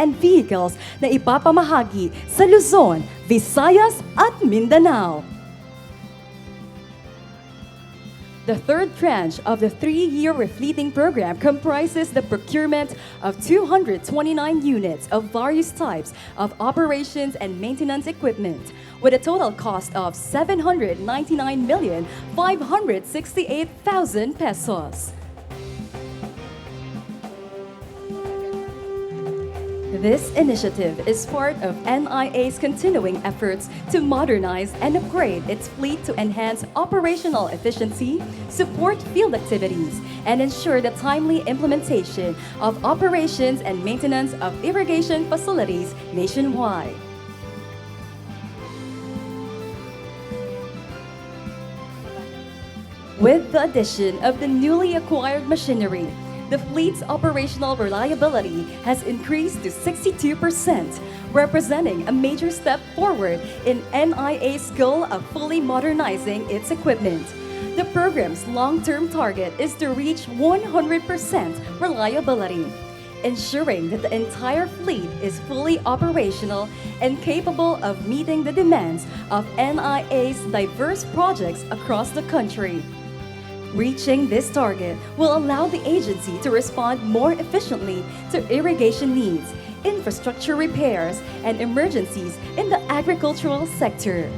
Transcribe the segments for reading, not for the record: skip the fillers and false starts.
and vehicles na ipapamahagi sa Luzon, Visayas at Mindanao. The third tranche of the 3-year refleeting program comprises the procurement of 229 units of various types of operations and maintenance equipment, with a total cost of 799,568,000 pesos. This initiative is part of NIA's continuing efforts to modernize and upgrade its fleet to enhance operational efficiency, support field activities, and ensure the timely implementation of operations and maintenance of irrigation facilities nationwide. With the addition of the newly acquired machinery, the fleet's operational reliability has increased to 62%, representing a major step forward in NIA's goal of fully modernizing its equipment. The program's long-term target is to reach 100% reliability, ensuring that the entire fleet is fully operational and capable of meeting the demands of NIA's diverse projects across the country. Reaching this target will allow the agency to respond more efficiently to irrigation needs, infrastructure repairs, and emergencies in the agricultural sector.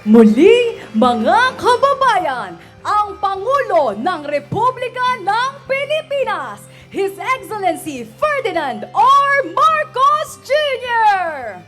Muli, mga kababayan, ang Pangulo ng Republika ng Pilipinas, His Excellency Ferdinand R. Marcos Jr.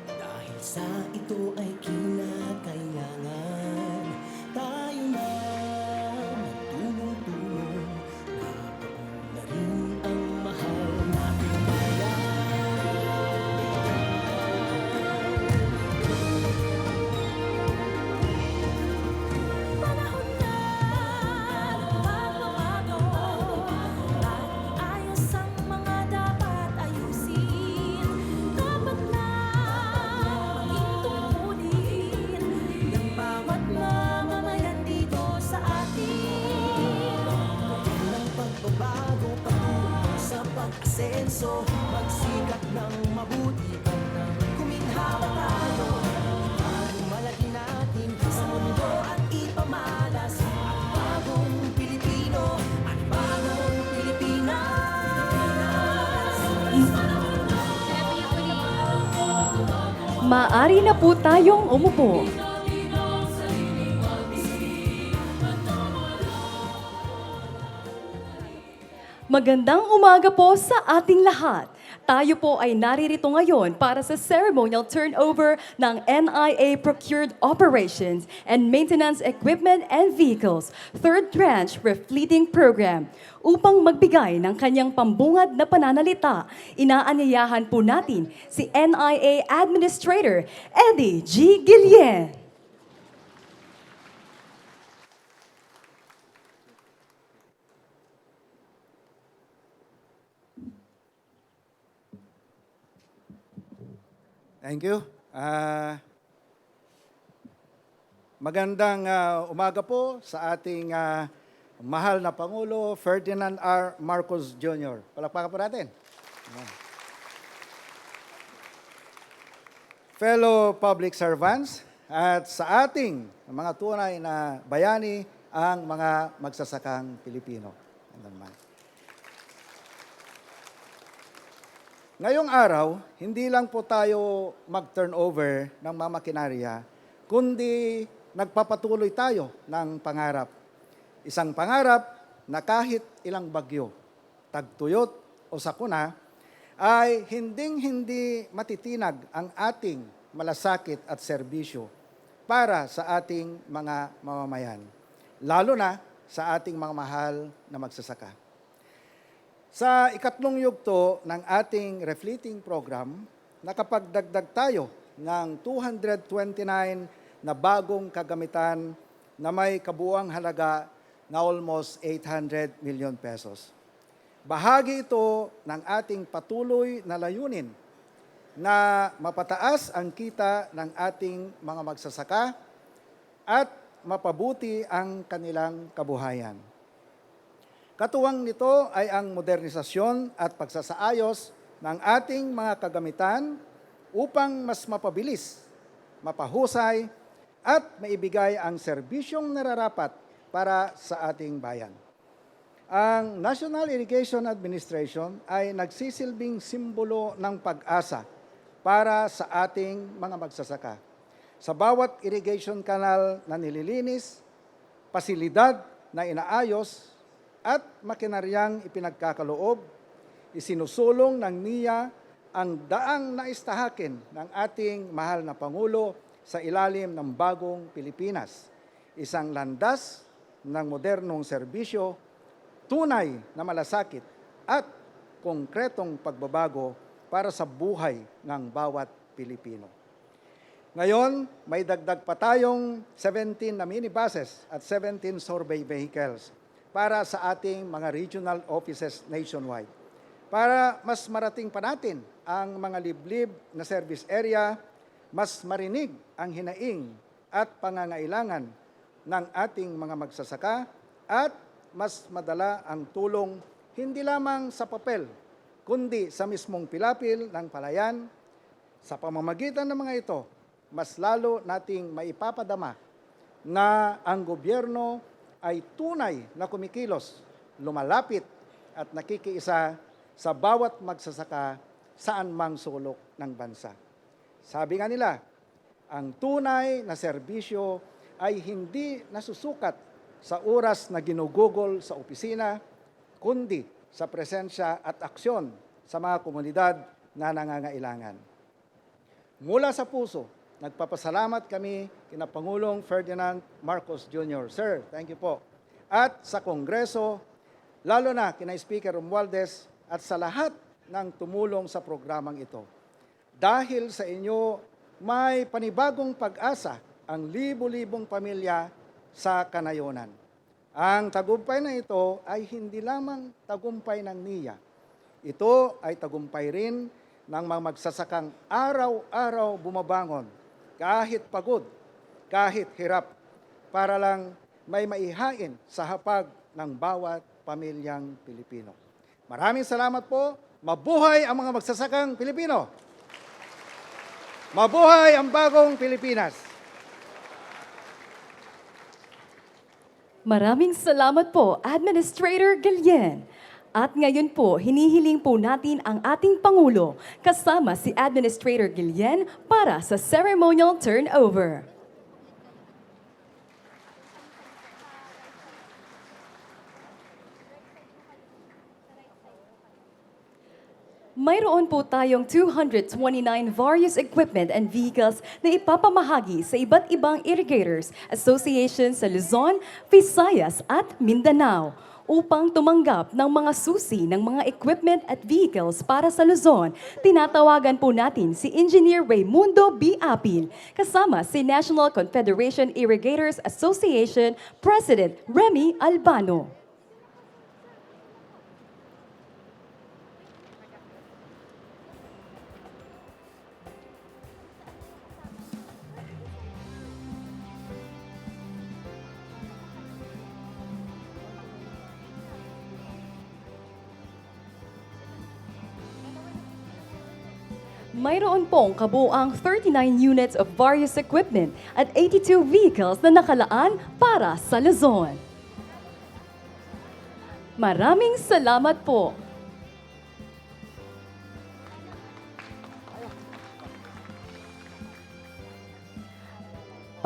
Dahil sa ito ay kinakailangan tayo na magtulong-tulong na paunlarin ang mahal nating Panahon na magbabago at iayos ang mga dapat ayusin. Dapat na maging tungkulin ng bawat mamamayan dito sa atin. Maaari na po tayong umupo. Magandang umaga po sa ating lahat. Tayo po ay naririto ngayon para sa ceremonial turnover ng NIA Procured Operations and Maintenance Equipment and Vehicles, Third Tranche Refleeting Program. Upang magbigay ng kanyang pambungad na pananalita, inaanyayahan po natin si NIA Administrator Eddie G. Guillen. Thank you. Magandang umaga po sa ating mahal na Pangulo, Ferdinand R. Marcos Jr. Palakpakan po natin. Ayan. Fellow public servants at sa ating mga tunay na bayani, ang mga magsasakang Pilipino. Ayan naman. Ngayong araw, hindi lang po tayo mag-turnover ng mga makinarya, kundi nagpapatuloy tayo ng pangarap. Isang pangarap na kahit ilang bagyo, tagtuyot o sakuna, ay hinding-hindi matitinag ang ating malasakit at serbisyo para sa ating mga mamamayan, lalo na sa ating mga mahal na magsasaka. Sa ikatlong yugto ng ating refleeting program, nakapagdagdag tayo ng 229 na bagong kagamitan na may kabuuang halaga na almost 800 million pesos. Bahagi ito ng ating patuloy na layunin na mapataas ang kita ng ating mga magsasaka at mapabuti ang kanilang kabuhayan. Katuwang nito ay ang modernisasyon at pagsasaayos ng ating mga kagamitan upang mas mapabilis, mapahusay, at maibigay ang serbisyong nararapat para sa ating bayan. Ang National Irrigation Administration ay nagsisilbing simbolo ng pag-asa para sa ating mga magsasaka. Sa bawat irrigation canal na nililinis, pasilidad na inaayos, at makinaryang ipinagkakaloob, isinusulong ng NIA ang daang naistahakin ng ating mahal na Pangulo sa ilalim ng bagong Pilipinas. Isang landas ng modernong serbisyo, tunay na malasakit at konkretong pagbabago para sa buhay ng bawat Pilipino. Ngayon, may dagdag pa tayong 17 na minibuses at 17 survey vehicles para sa ating mga regional offices nationwide. Para mas marating pa natin ang mga liblib na service area, mas marinig ang hinaing at pangangailangan ng ating mga magsasaka at mas madala ang tulong hindi lamang sa papel, kundi sa mismong pilapil ng palayan. Sa pamamagitan ng mga ito, mas lalo nating maipapadama na ang gobyerno ay tunay na kumikilos, lumalapit at nakikiisa sa bawat magsasaka saan mang sulok ng bansa. Sabi nga nila, ang tunay na serbisyo ay hindi nasusukat sa oras na ginugugol sa opisina, kundi sa presensya at aksyon sa mga komunidad na nangangailangan. Mula sa puso, nagpapasalamat kami kina Pangulong Ferdinand Marcos Jr. Sir, thank you po. At sa Kongreso, lalo na kina Speaker Romualdez at sa lahat ng tumulong sa programang ito. Dahil sa inyo, may panibagong pag-asa ang libo-libong pamilya sa Kanayonan. Ang tagumpay na ito ay hindi lamang tagumpay ng NIA. Ito ay tagumpay rin ng mga magsasakang araw-araw bumabangon, kahit pagod, kahit hirap, para lang may maihain sa hapag ng bawat pamilyang Pilipino. Maraming salamat po. Mabuhay ang mga magsasakang Pilipino. Mabuhay ang bagong Pilipinas. Maraming salamat po, Administrator Guillen. At ngayon po, hinihiling po natin ang ating Pangulo kasama si Administrator Guillen para sa ceremonial turnover. Mayroon po tayong 229 various equipment and vehicles na ipapamahagi sa iba't ibang irrigators association sa Luzon, Visayas at Mindanao upang tumanggap ng mga susi ng mga equipment at vehicles para sa Luzon. Tinatawagan po natin si Engineer Raimundo B. Apil kasama si National Confederation Irrigators Association President Remy Albano. Mayroon pong kabuuang 39 units of various equipment at 82 vehicles na nakalaan para sa Luzon. Maraming salamat po.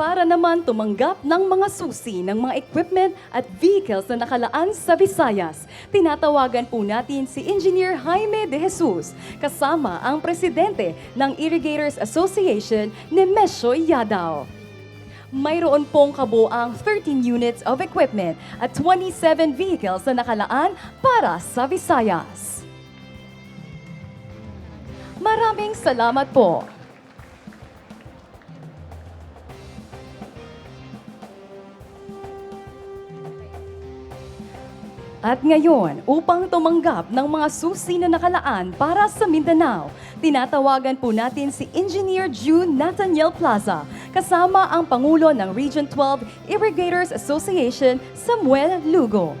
Para naman tumanggap ng mga susi ng mga equipment at vehicles na nakalaan sa Visayas, tinatawagan po natin si Engineer Jaime De Jesus kasama ang presidente ng Irrigators Association, Nemesio Yadaw. Mayroon pong kabuang 13 units of equipment at 27 vehicles na nakalaan para sa Visayas. Maraming salamat po. At ngayon, upang tumanggap ng mga susi na nakalaan para sa Mindanao, tinatawagan po natin si Engineer June Nathaniel Plaza, kasama ang Pangulo ng Region 12 Irrigators Association, Samuel Lugo.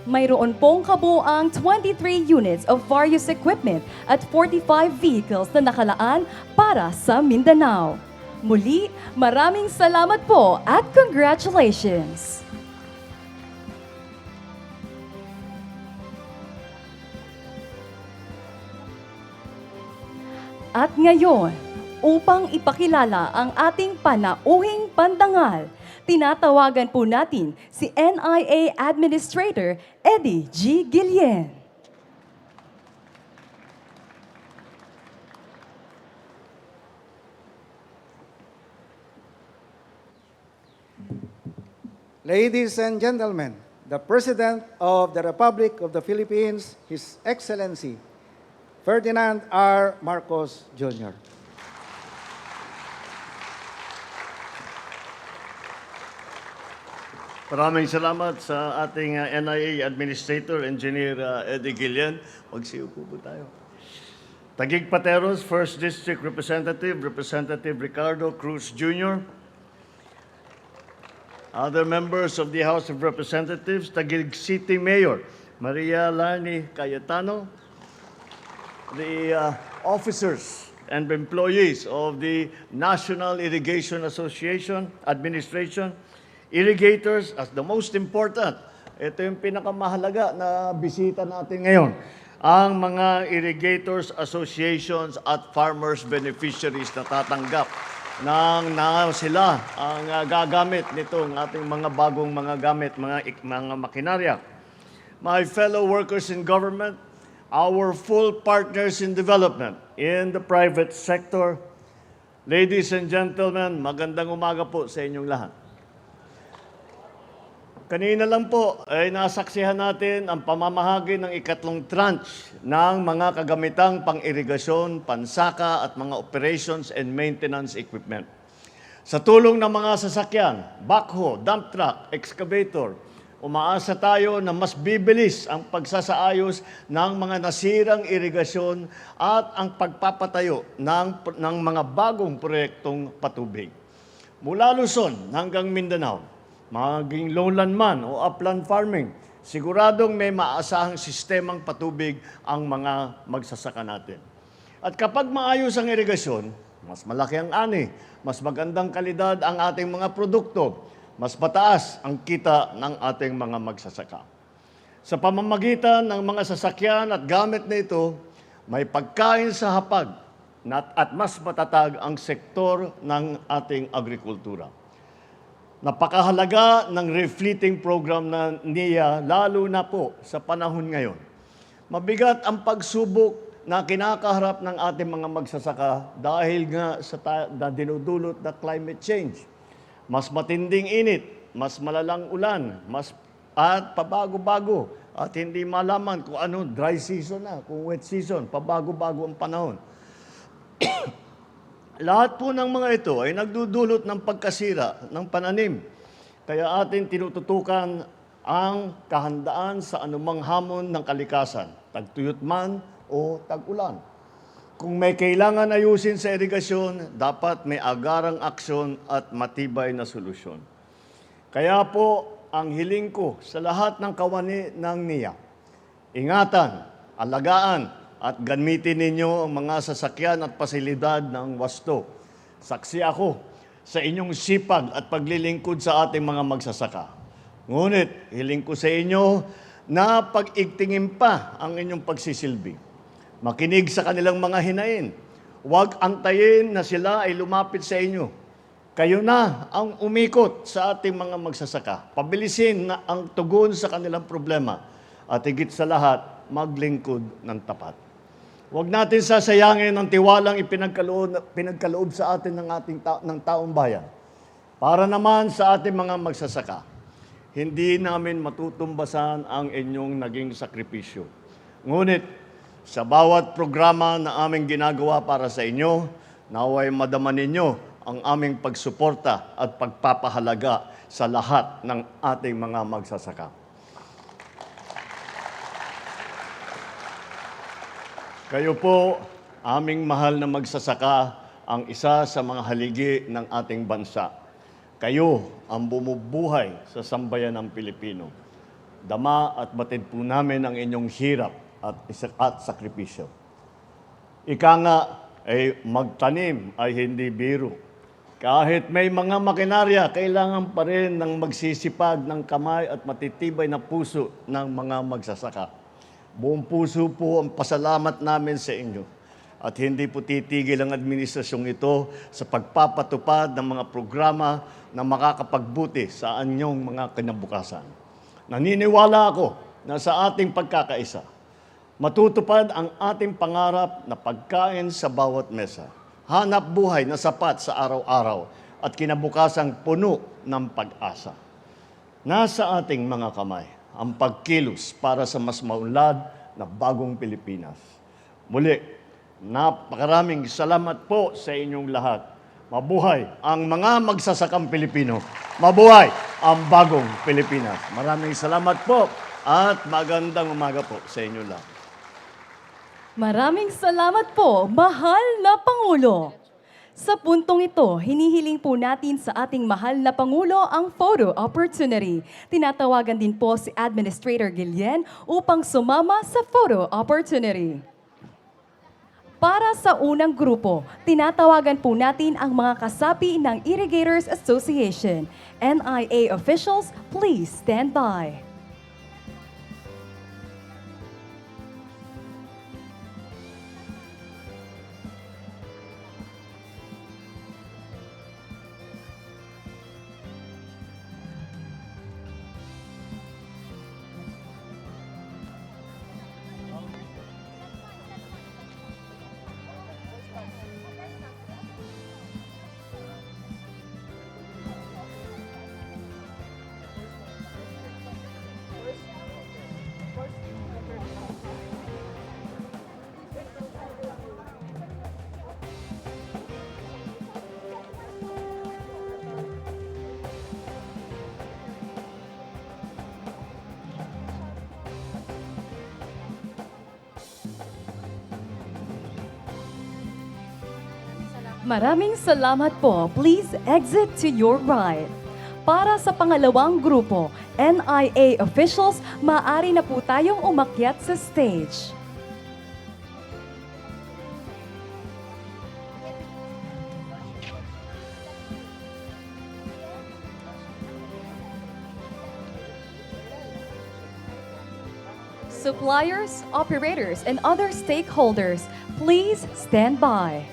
Mayroon pong kabuang 23 units of various equipment at 45 vehicles na nakalaan para sa Mindanao. Muli, maraming salamat po at congratulations! At ngayon, upang ipakilala ang ating panauhing pandangal, tinatawagan po natin si NIA Administrator Eddie G. Guillen. Ladies and gentlemen, the President of the Republic of the Philippines, His Excellency, Ferdinand R. Marcos Jr. Maraming salamat sa ating NIA Administrator, Engineer Eddie Guillen. Magsiupo po tayo. Taguig Pateros, 1st District Representative, Representative Ricardo Cruz Jr. Other members of the House of Representatives, Taguig City Mayor, Maria Larni Cayetano. The officers and employees of the National Irrigation Association Administration, irrigators as the most important. Ito yung pinakamahalaga na bisita natin ngayon. Ang mga irrigators associations at farmers beneficiaries na tatanggap na sila ang gagamit nitong ating mga bagong mga gamit, mga makinarya. My fellow workers in government, our full partners in development in the private sector. Ladies and gentlemen, magandang umaga po sa inyong lahat. Kanina lang po ay nasaksihan natin ang pamamahagi ng ikatlong tranche ng mga kagamitang pang-irigasyon, pansaka at mga operations and maintenance equipment. Sa tulong ng mga sasakyan, backhoe, dump truck, excavator, umaasa tayo na mas bibilis ang pagsasaayos ng mga nasirang irigasyon at ang pagpapatayo ng mga bagong proyektong patubig. Mula Luzon hanggang Mindanao, maging lowland man o upland farming, siguradong may maasahang sistemang patubig ang mga magsasaka natin. At kapag maayos ang irigasyon, mas malaki ang ani, mas magandang kalidad ang ating mga produkto, mas mataas ang kita ng ating mga magsasaka. Sa pamamagitan ng mga sasakyan at gamit na ito, may pagkain sa hapag at mas matatag ang sektor ng ating agrikultura. Napakahalaga ng refleeting program na NIA, lalo na po sa panahon ngayon. Mabigat ang pagsubok na kinakaharap ng ating mga magsasaka dahil nga na dinudulot na climate change. Mas matinding init, mas malalang ulan, at pabago-bago. At hindi malaman kung ano, dry season na, kung wet season, pabago-bago ang panahon. Lahat po ng mga ito ay nagdudulot ng pagkasira ng pananim. Kaya atin tinututukan ang kahandaan sa anumang hamon ng kalikasan, tagtuyot man o tag-ulan. Kung may kailangan ayusin sa irigasyon, dapat may agarang aksyon at matibay na solusyon. Kaya po, ang hiling ko sa lahat ng kawani ng NIA, ingatan, alagaan, at gamitin ninyo ang mga sasakyan at pasilidad ng wasto. Saksi ako sa inyong sipag at paglilingkod sa ating mga magsasaka. Ngunit, hiling ko sa inyo na pag-igtingin pa ang inyong pagsisilbi. Makinig sa kanilang mga hinain. Huwag antayin na sila ay lumapit sa inyo. Kayo na ang umikot sa ating mga magsasaka. Pabilisin na ang tugon sa kanilang problema. At higit sa lahat, maglingkod ng tapat. Huwag natin sasayangin ang tiwalang pinagkaloob sa atin ng taong bayan. Para naman sa ating mga magsasaka, hindi namin matutumbasan ang inyong naging sakripisyo. Ngunit, sa bawat programa na aming ginagawa para sa inyo, naway madama ninyo ang aming pagsuporta at pagpapahalaga sa lahat ng ating mga magsasaka. Kayo po, aming mahal na magsasaka, ang isa sa mga haligi ng ating bansa. Kayo ang bumubuhay sa sambayan ng Pilipino. Dama at batid po namin ang inyong hirap at sakripisyo. Ika nga, ay magtanim ay hindi biro. Kahit may mga makinarya, kailangan pa rin ng magsisipag ng kamay at matitibay na puso ng mga magsasaka. Buong puso po ang pasalamat namin sa inyo. At hindi po titigil ang administrasyong ito sa pagpapatupad ng mga programa na makakapagbuti sa anyong mga kinabukasan. Naniniwala ako na sa ating pagkakaisa, matutupad ang ating pangarap na pagkain sa bawat mesa, hanap buhay na sapat sa araw-araw at kinabukasang puno ng pag-asa. Nasa ating mga kamay ang pagkilos para sa mas maunlad na bagong Pilipinas. Muli, napakaraming salamat po sa inyong lahat. Mabuhay ang mga magsasakang Pilipino. Mabuhay ang bagong Pilipinas. Maraming salamat po at magandang umaga po sa inyo lahat. Maraming salamat po, mahal na Pangulo. Sa puntong ito, hinihiling po natin sa ating mahal na Pangulo ang photo opportunity. Tinatawagan din po si Administrator Guillen upang sumama sa photo opportunity. Para sa unang grupo, tinatawagan po natin ang mga kasapi ng Irrigators Association. NIA officials, please stand by. Maraming salamat po. Please exit to your right. Para sa pangalawang grupo, NIA officials, maaari na po tayong umakyat sa stage. Suppliers, operators, and other stakeholders, please stand by.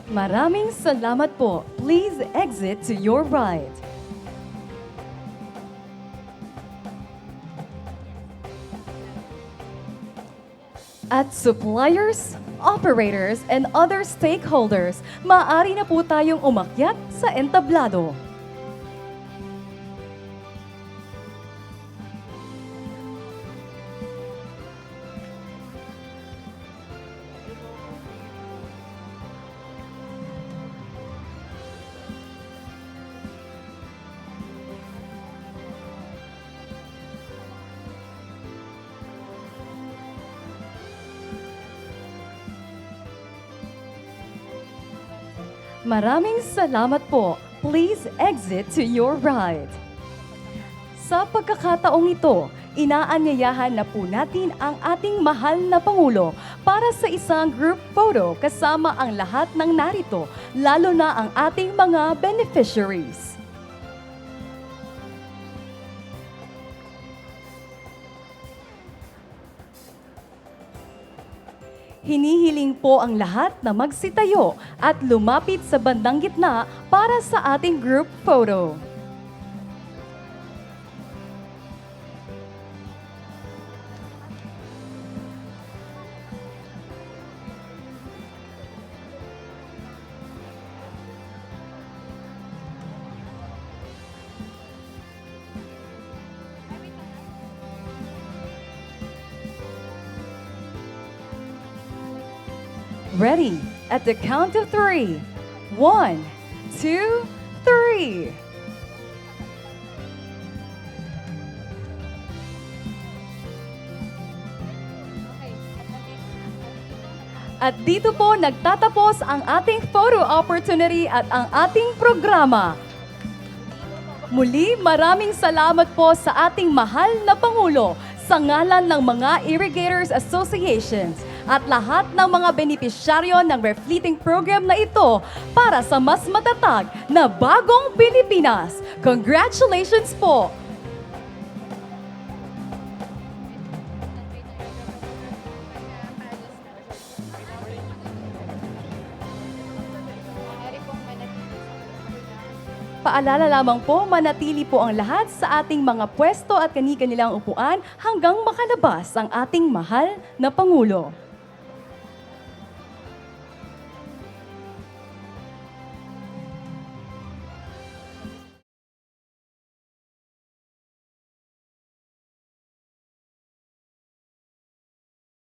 Maraming salamat po. Please exit to your right. At suppliers, operators, and other stakeholders, maaari na po tayong umakyat sa entablado. Maraming salamat po. Please exit to your right. Sa pagkakataong ito, inaanyayahan na po natin ang ating mahal na Pangulo para sa isang group photo kasama ang lahat ng narito, lalo na ang ating mga beneficiaries. Hinihiling po ang lahat na magsitayo at lumapit sa bandang gitna para sa ating group photo. Ready? At the count of 3. 1, 2, 3. At dito po nagtatapos ang ating photo opportunity at ang ating programa. Muli, maraming salamat po sa ating mahal na Pangulo sa ngalan ng mga Irrigators Associations at lahat ng mga benepisyaryo ng refleeting program na ito para sa mas matatag na bagong Pilipinas. Congratulations po! Paalala lamang po, manatili po ang lahat sa ating mga pwesto at kani-kanilang upuan hanggang makalabas ang ating mahal na Pangulo.